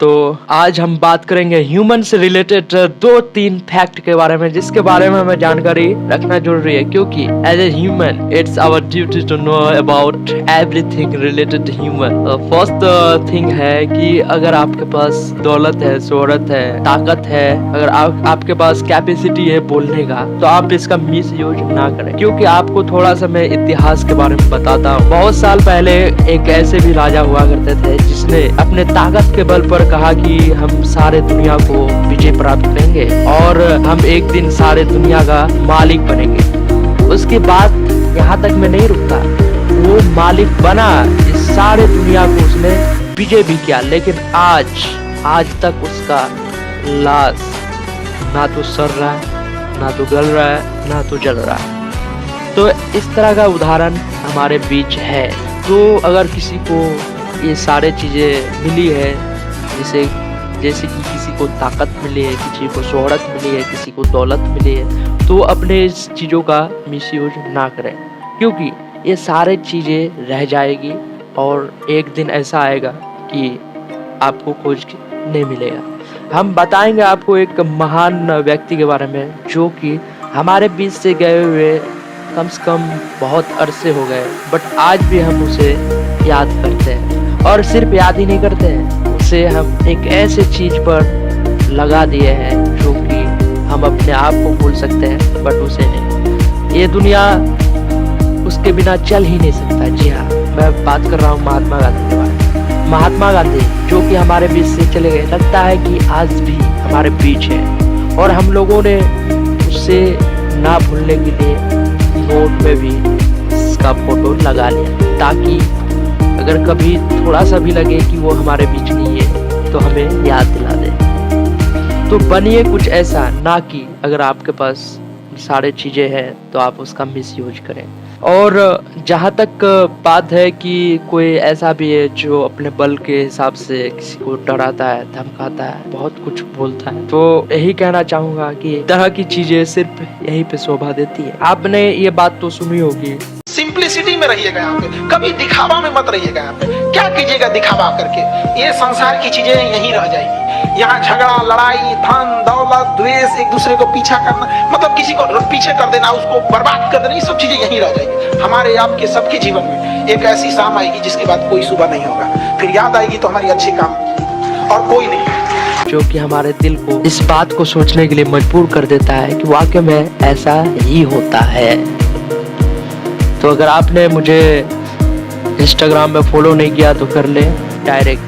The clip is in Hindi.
दोस्तों, आज हम बात करेंगे ह्यूमन से रिलेटेड 2-3 फैक्ट के बारे में, जिसके बारे में हमें जानकारी रखना जरूरी है, क्योंकि as a human it's our duty to know about everything related human. First thing है कि अगर आपके पास दौलत है, शोहरत है, ताकत है, अगर आपके पास कैपेसिटी है बोलने का, तो आप इसका मिस यूज ना करें। क्योंकि आपको थोड़ा सा मैं इतिहास के बारे में बताता हूँ। बहुत साल पहले एक ऐसे भी राजा हुआ करते थे जिसने अपने ताकत के बल पर कहा कि हम सारे दुनिया को विजय प्राप्त करेंगे और हम एक दिन सारे दुनिया का मालिक बनेंगे। उसके बाद यहाँ तक मैं नहीं रुकता, वो मालिक बना, इस सारे दुनिया को उसने विजय भी किया, लेकिन आज तक उसका लाश ना तो सड़ रहा है, ना तो गल रहा है, ना तो जल रहा है। तो इस तरह का उदाहरण हमारे बीच है। तो अगर किसी को ये सारे चीज़ें मिली है, जैसे कि किसी को ताकत मिली है, किसी को शोहरत मिली है, किसी को दौलत मिली है, तो अपने इस चीज़ों का मिसयूज ना करें, क्योंकि ये सारे चीज़ें रह जाएगी और एक दिन ऐसा आएगा कि आपको खोज के नहीं मिलेगा। हम बताएंगे आपको एक महान व्यक्ति के बारे में, जो कि हमारे बीच से गए हुए कम से कम बहुत अरसे हो गए, बट आज भी हम उसे याद करते हैं। और सिर्फ याद ही नहीं करते हैं, उसे हम एक ऐसे चीज पर लगा दिए हैं जो कि हम अपने आप को भूल सकते हैं, बट उसे नहीं। ये दुनिया उसके बिना चल ही नहीं सकता। जी हाँ, मैं बात कर रहा हूँ महात्मा गांधी के बारे में। महात्मा गांधी जो कि हमारे बीच से चले गए, लगता है कि आज भी हमारे बीच है, और हम लोगों ने उससे ना भूलने के लिए नोट में भी इसका फोटो लगा लिया, ताकि अगर कभी थोड़ा सा भी लगे कि वो हमारे बीच नहीं है तो हमें याद दिला दे। तो बनिए कुछ ऐसा, ना कि अगर आपके पास सारे चीज़ें हैं तो आप उसका मिस यूज करें। और जहाँ तक बात है कि कोई ऐसा भी है जो अपने बल के हिसाब से किसी को डराता है, धमकाता है, बहुत कुछ बोलता है, तो यही कहना चाहूँगा कि इस तरह की चीज़ें सिर्फ यहीं पे शोभा देती है। आपने ये बात तो सुनी होगी, सिंप्लिसिटी में रहिएगा यहाँ पे, कभी दिखावा में मत रहिएगा। यहाँ पे क्या कीजिएगा दिखावा करके, ये संसार की चीजें यहीं रह जाएगी। यहाँ झगड़ा, लड़ाई, धन दौलत, द्वेष, एक दूसरे को पीछा करना, मतलब किसी को पीछे कर देना, उसको बर्बाद कर देना, ये सब चीजें यहीं रह जाएगी। हमारे आपके सबके जीवन में एक ऐसी शाम आएगी जिसके बाद कोई सुबह नहीं होगा, फिर याद आएगी तो हमारी अच्छे काम और कोई नहीं, जो कि हमारे दिल को इस बात को सोचने के लिए मजबूर कर देता है कि वाकई में ऐसा ही होता है। तो अगर आपने मुझे इंस्टाग्राम में फॉलो नहीं किया तो कर ले डायरेक्ट।